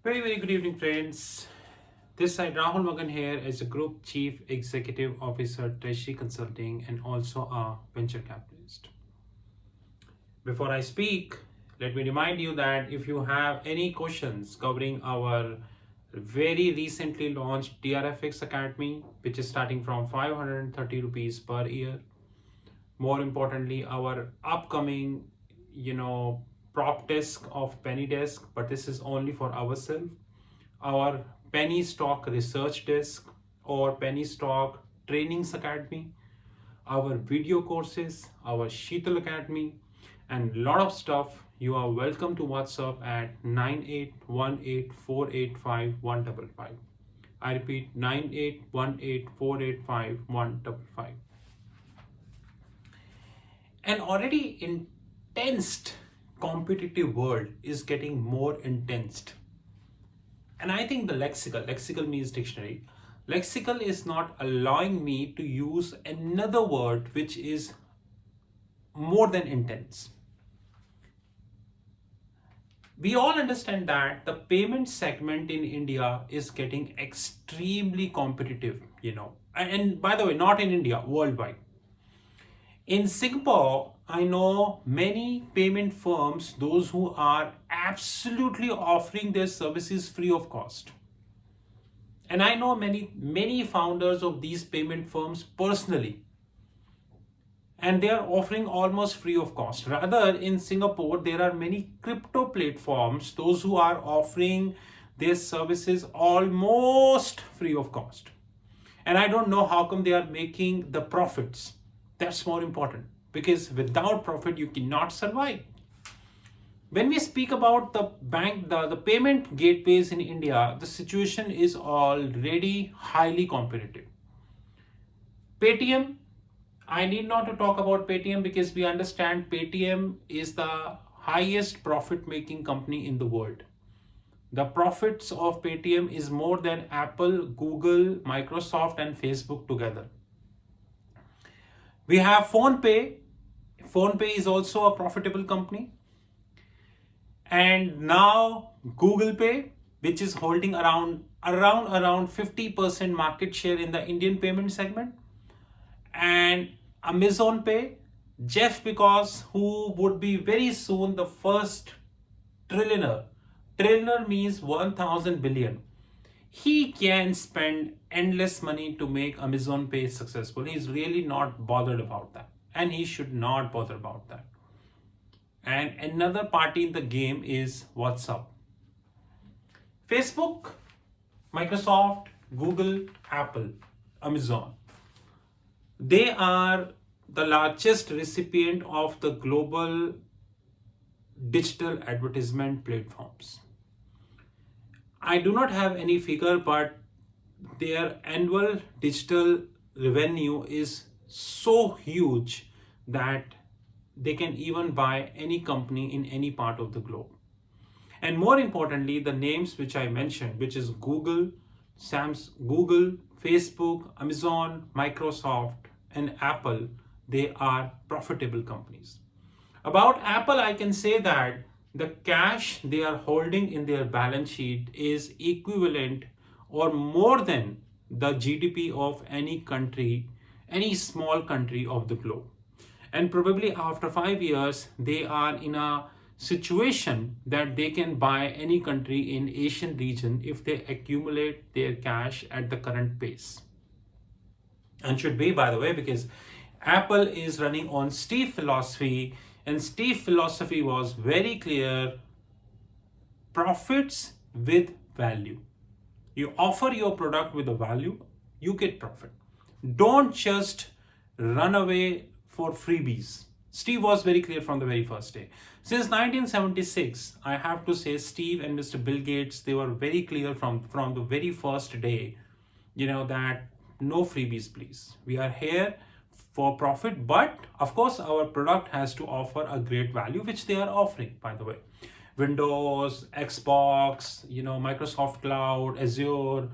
Very good evening, friends. This side Rahul Magan here as a Group Chief Executive Officer, Treasury Consulting, and also a venture capitalist. Before I speak, let me remind you that if you have any questions covering our very recently launched TRFX Academy, which is starting from 530 rupees per year, more importantly, our upcoming, prop desk of Penny Desk, but this is only for ourselves, our penny stock research desk or penny stock trainings academy, our video courses, our Sheetal Academy, and lot of stuff. You are welcome to WhatsApp at 9818485155. I repeat, 9818485155. An already intense competitive world is getting more intense. And I think the lexical means dictionary. Lexical is not allowing me to use another word which is more than intense. We all understand that the payment segment in India is getting extremely competitive, And by the way, not in India, worldwide. In Singapore, I know many payment firms, those who are absolutely offering their services free of cost. And I know many founders of these payment firms personally. And they are offering almost free of cost. Rather, in Singapore, there are many crypto platforms, those who are offering their services almost free of cost. And I don't know how come they are making the profits. That's more important, because without profit, you cannot survive. When we speak about the payment gateways in India, the situation is already highly competitive. Paytm, I need not to talk about Paytm because we understand Paytm is the highest profit making company in the world. The profits of Paytm is more than Apple, Google, Microsoft, and Facebook together. We have PhonePe. PhonePe is also a profitable company. And now Google Pay, which is holding around 50% market share in the Indian payment segment. And Amazon Pay, Jeff Bezos, who would be very soon the first trillionaire. Trillionaire means 1000 billion. He can spend endless money to make Amazon Pay successful. He's really not bothered about that. And he should not bother about that. And another party in the game is WhatsApp. Facebook, Microsoft, Google, Apple, Amazon. They are the largest recipient of the global digital advertisement platforms. I do not have any figure, but their annual digital revenue is so huge that they can even buy any company in any part of the globe. And more importantly, the names which I mentioned, which is Google, Google, Facebook, Amazon, Microsoft, and Apple, they are profitable companies. About Apple, I can say that the cash they are holding in their balance sheet is equivalent or more than the GDP of any country, any small country of the globe. And probably after 5 years, they are in a situation that they can buy any country in Asian region if they accumulate their cash at the current pace. And should be, by the way, because Apple is running on Steve philosophy, and Steve philosophy was very clear: profits with value. You offer your product with a value, you get profit. Don't just run away for freebies. Steve was very clear from the very first day. Since 1976, I have to say, Steve and Mr. Bill Gates, they were very clear from the very first day, that no freebies, please. We are here for profit, but of course, our product has to offer a great value, which they are offering, by the way. Windows, Xbox, Microsoft Cloud, Azure,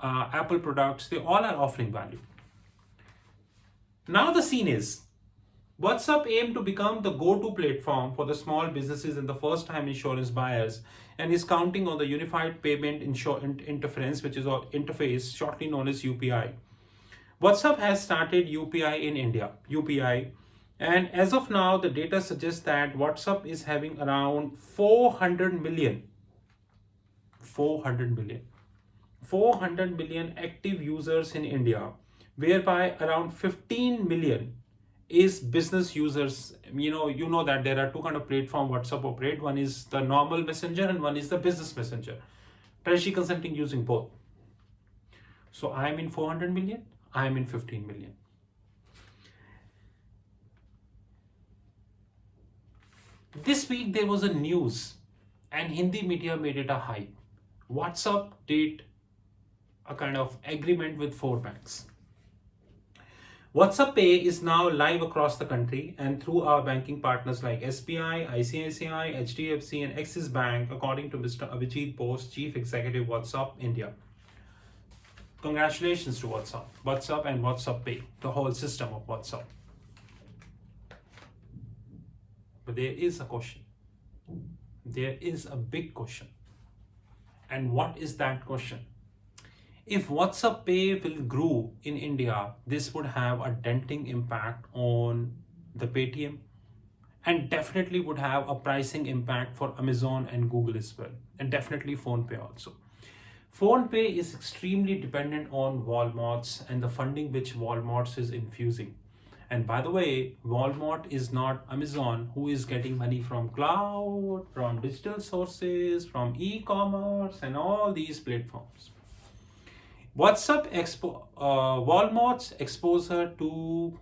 Apple products, they all are offering value. Now the scene is, WhatsApp aimed to become the go-to platform for the small businesses and the first-time insurance buyers, and is counting on the unified payment interference, which is our interface, shortly known as UPI. WhatsApp has started UPI in India, UPI, and as of now, the data suggests that WhatsApp is having around 400 million, 400 million, 400 million active users in India, whereby around 15 million is business users. You know that there are two kind of platform WhatsApp operate. One is the normal messenger and one is the business messenger. Treasury consulting using both. So I'm in 400 million, I'm in 15 million. This week there was a news and Hindi media made it a hype. WhatsApp did a kind of agreement with 4 banks. WhatsApp Pay is now live across the country and through our banking partners like SBI, ICICI, HDFC and Axis Bank, according to Mr. Abhijit Bose, Chief Executive WhatsApp India. Congratulations to WhatsApp and WhatsApp Pay, the whole system of WhatsApp. But there is a question. There is a big question. And what is that question? If WhatsApp Pay will grow in India, this would have a denting impact on the Paytm and definitely would have a pricing impact for Amazon and Google as well, and definitely PhonePe also. PhonePe is extremely dependent on Walmart's and the funding which Walmart's is infusing. And by the way, Walmart is not Amazon, who is getting money from cloud, from digital sources, from e-commerce and all these platforms. Walmart's exposure to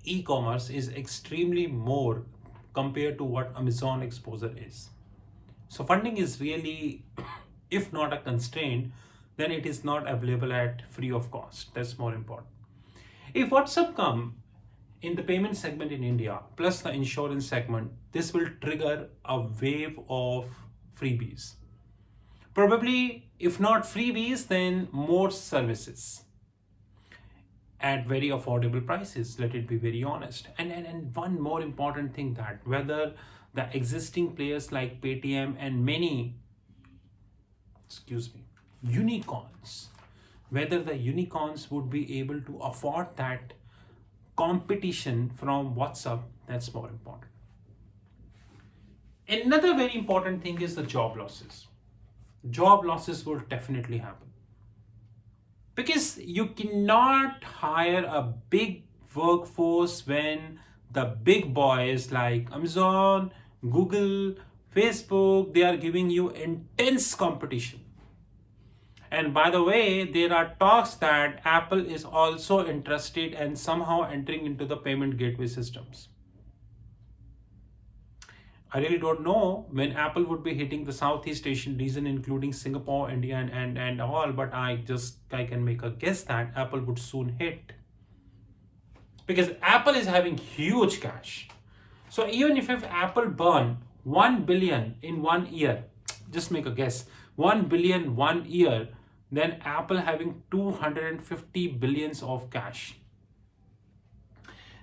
e-commerce is extremely more compared to what Amazon exposure is. So funding is really, if not a constraint, then it is not available at free of cost. That's more important. If WhatsApp come in the payment segment in India, plus the insurance segment, this will trigger a wave of freebies. Probably, if not freebies, then more services at very affordable prices, let it be very honest. And one more important thing, that whether the existing players like Paytm and many, unicorns, whether the unicorns would be able to afford that competition from WhatsApp, that's more important. Another very important thing is the job losses. Job losses will definitely happen. Because you cannot hire a big workforce when the big boys like Amazon, Google, Facebook, they are giving you intense competition. And by the way, there are talks that Apple is also interested and somehow entering into the payment gateway systems. I really don't know when Apple would be hitting the Southeast Asian region, including Singapore, India, and all, but I can make a guess that Apple would soon hit. Because Apple is having huge cash. So even if Apple burn 1 billion in 1 year, just make a guess, 1 billion 1 year, then Apple having 250 billions of cash.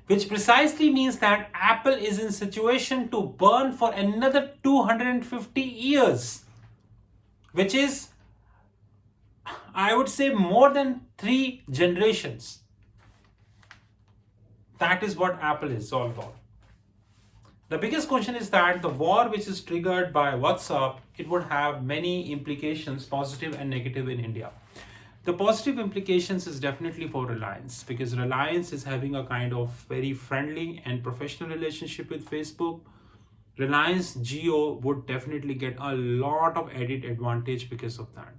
Which precisely means that Apple is in situation to burn for another 250 years, which is, I would say, more than 3 generations. That is what Apple is all about. The biggest question is that the war which is triggered by WhatsApp, it would have many implications, positive and negative, in India. The positive implications is definitely for Reliance, because Reliance is having a kind of very friendly and professional relationship with Facebook. Reliance Jio would definitely get a lot of added advantage because of that.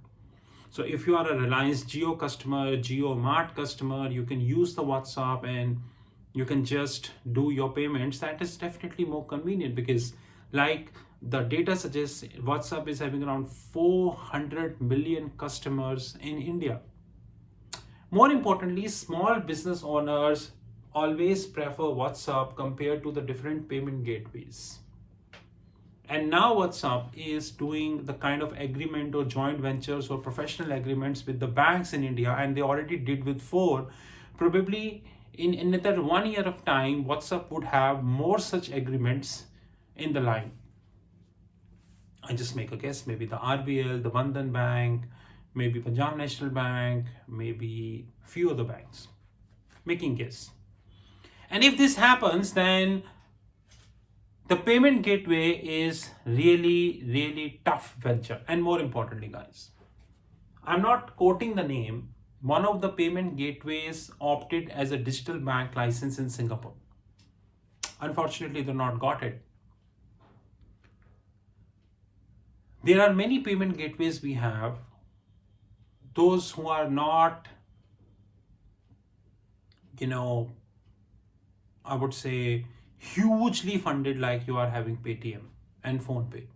So if you are a Reliance Jio customer, Jio Mart customer, you can use the WhatsApp and you can just do your payments. That is definitely more convenient, because like the data suggests, WhatsApp is having around 400 million customers in India. More importantly, small business owners always prefer WhatsApp compared to the different payment gateways. And now WhatsApp is doing the kind of agreement or joint ventures or professional agreements with the banks in India, and they already did with 4. Probably in another 1 year of time, WhatsApp would have more such agreements in the line. I just make a guess, maybe the RBL, the Bandhan Bank, maybe Punjab National Bank, maybe few other banks. Making guess. And if this happens, then the payment gateway is really, really tough venture. And more importantly, guys, I'm not quoting the name. One of the payment gateways opted as a digital bank license in Singapore. Unfortunately, they not got it. There are many payment gateways we have. Those who are not, I would say hugely funded, like you are having Paytm and PhonePe.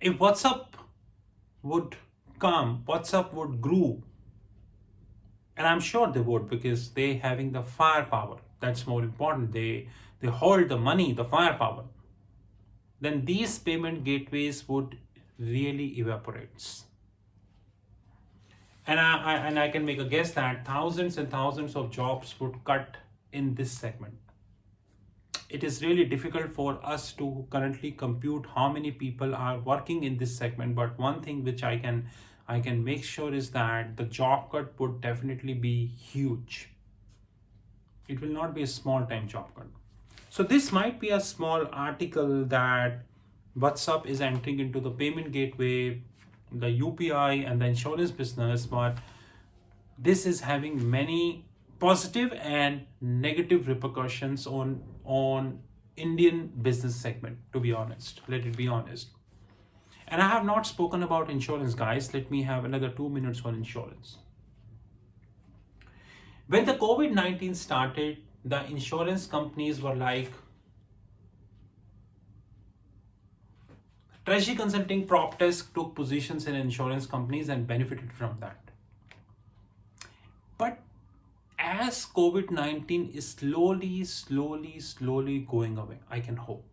If WhatsApp would come, WhatsApp would grow. And I'm sure they would, because they having the firepower. That's more important. They hold the money, the firepower. Then these payment gateways would really evaporate. And I can make a guess that thousands and thousands of jobs would cut in this segment. It is really difficult for us to currently compute how many people are working in this segment. But one thing which I can make sure is that the job cut would definitely be huge. It will not be a small time job cut. So this might be a small article that WhatsApp is entering into the payment gateway, the UPI and the insurance business, but this is having many positive and negative repercussions on Indian business segment, to be honest. Let it be honest. And I have not spoken about insurance, guys. Let me have another 2 minutes on insurance. When the COVID-19 started, the insurance companies were like, Treasury Consulting PropDesk took positions in insurance companies and benefited from that. But as COVID-19 is slowly going away, I can hope,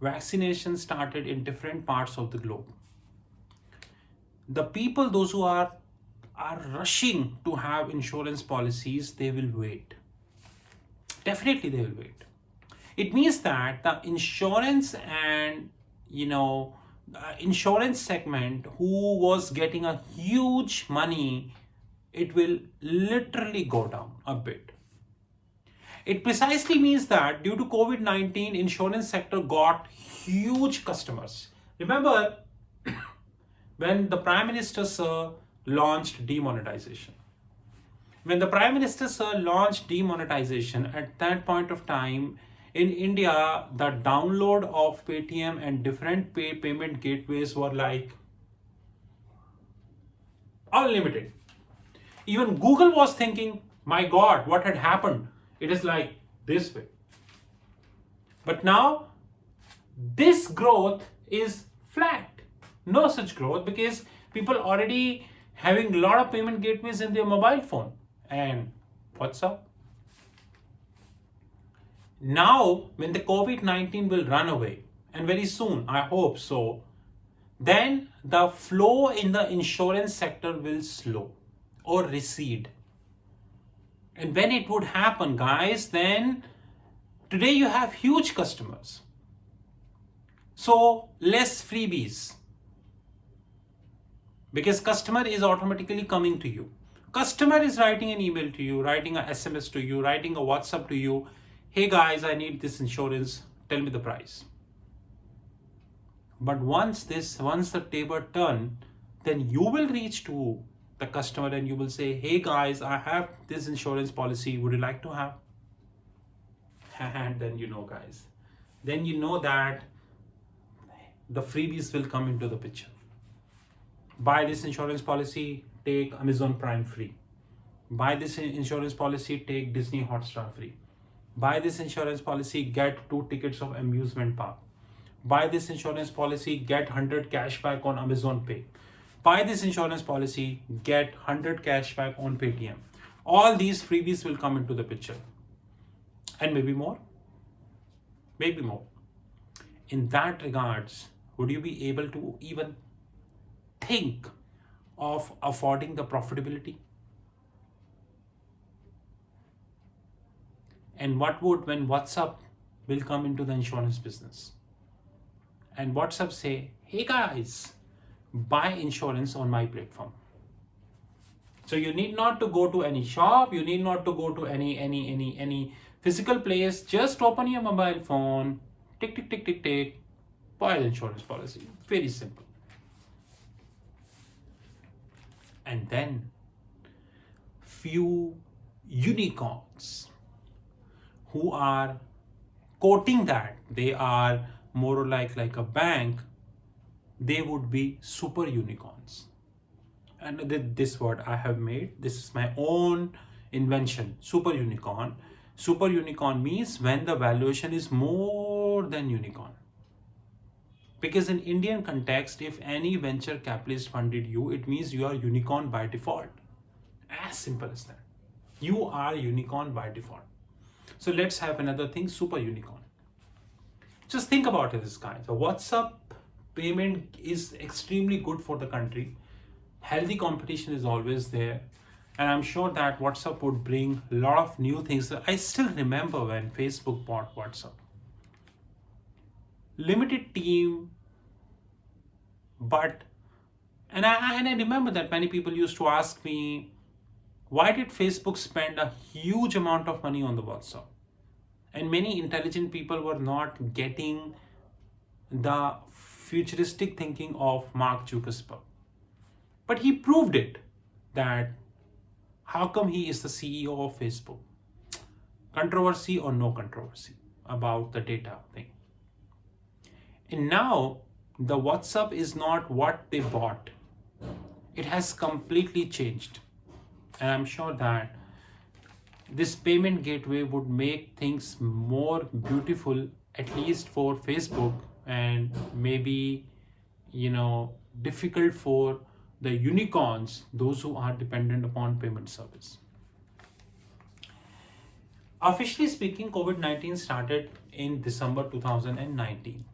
vaccination started in different parts of the globe. The people, those who are rushing to have insurance policies, they will wait. Definitely they will wait. It means that the insurance and insurance segment who was getting a huge money, it will literally go down a bit. It precisely means that due to COVID-19, insurance sector got huge customers. Remember when the Prime Minister Sir launched demonetization. When the Prime Minister Sir launched demonetization, at that point of time, in India, the download of Paytm and different payment gateways were like unlimited. Even Google was thinking, my God, what had happened? It is like this way. But now, this growth is flat. No such growth, because people already having a lot of payment gateways in their mobile phone. And what's up? Now, when the COVID-19 will run away, and very soon, I hope so, then the flow in the insurance sector will slow or recede. And when it would happen, guys, then today you have huge customers. So less freebies, because customer is automatically coming to you. Customer is writing an email to you, writing a SMS to you, writing a WhatsApp to you. Hey guys, I need this insurance. Tell me the price. But once the table turn, then you will reach to the customer and you will say, hey guys, I have this insurance policy. Would you like to have? And then guys, then that the freebies will come into the picture. Buy this insurance policy, take Amazon Prime free. Buy this insurance policy, take Disney Hotstar free. Buy this insurance policy, get 2 tickets of amusement park. Buy this insurance policy, get 100 cashback on Amazon Pay. Buy this insurance policy, get 100 cashback on Paytm. All these freebies will come into the picture. And maybe more. Maybe more. In that regards, would you be able to even think of affording the profitability? And what would when WhatsApp will come into the insurance business? And WhatsApp say, hey guys, buy insurance on my platform. So you need not to go to any shop, you need not to go to any physical place, just open your mobile phone, tick tick tick tick tick, buy the insurance policy. Very simple. And then few unicorns who are quoting that they are more like a bank, they would be super unicorns. And this word I have made, this is my own invention, super unicorn. Super unicorn means when the valuation is more than unicorn. Because in Indian context, if any venture capitalist funded you, it means you are unicorn by default. As simple as that. You are unicorn by default. So let's have another thing, super unicorn. Just think about this, guys. The WhatsApp payment is extremely good for the country. Healthy competition is always there. And I'm sure that WhatsApp would bring a lot of new things. I still remember when Facebook bought WhatsApp. Limited team, and I remember that many people used to ask me, why did Facebook spend a huge amount of money on the WhatsApp? And many intelligent people were not getting the futuristic thinking of Mark Zuckerberg. But he proved it, that how come he is the CEO of Facebook? Controversy or no controversy about the data thing. And now the WhatsApp is not what they bought. It has completely changed. And I'm sure that this payment gateway would make things more beautiful, at least for Facebook, and maybe, difficult for the unicorns, those who are dependent upon payment service. Officially speaking, COVID-19 started in December 2019.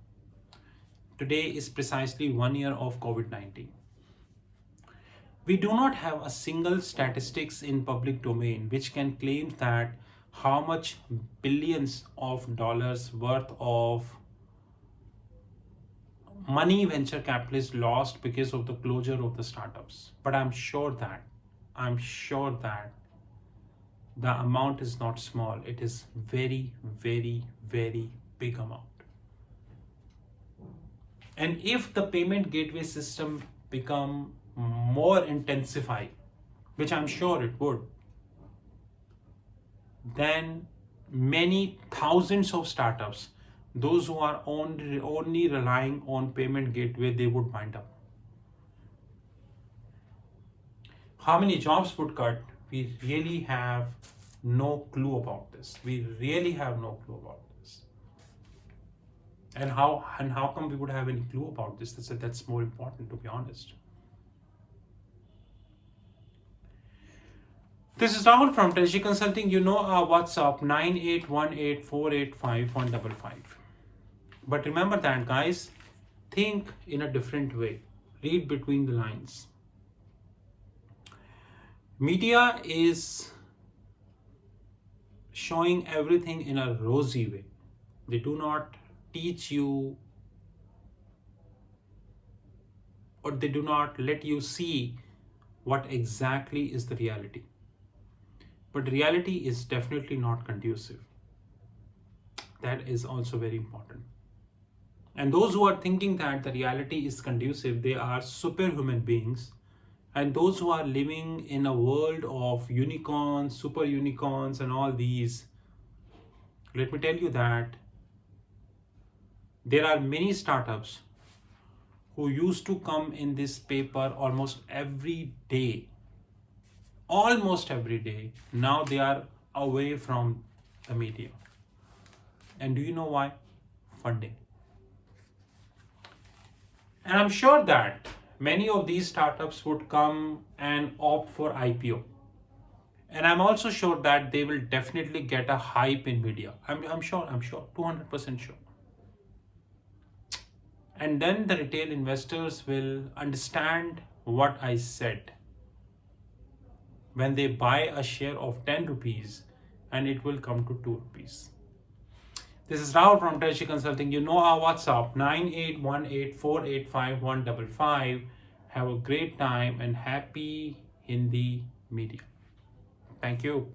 Today is precisely 1 year of COVID-19. We do not have a single statistics in public domain which can claim that how much billions of dollars worth of money venture capitalists lost because of the closure of the startups. But I'm sure that the amount is not small. It is very, very, very big amount. And if the payment gateway system become more intensified, which I'm sure it would, then many thousands of startups, those who are only relying on payment gateway, they would wind up. How many jobs would cut? We really have no clue about this. We really have no clue about this. And how come we would have any clue about this? That's more important, to be honest. This is Rahul from Treasury Consulting. You know our WhatsApp 9818485155. But remember that, guys, think in a different way. Read between the lines. Media is showing everything in a rosy way. They do not teach you, or they do not let you see what exactly is the reality. But reality is definitely not conducive. That is also very important. And those who are thinking that the reality is conducive, they are superhuman beings. And those who are living in a world of unicorns, super unicorns, and all these, let me tell you that there are many startups who used to come in this paper almost every day. Now they are away from the media. And do you know why? Funding. And I'm sure that many of these startups would come and opt for IPO. And I'm also sure that they will definitely get a hype in media. I'm sure, 200% sure. And then the retail investors will understand what I said. When they buy a share of 10 rupees and it will come to 2 rupees. This is Rahul from Treasury Consulting. You know our WhatsApp 9818485155. Have a great time and happy Hindi media. Thank you.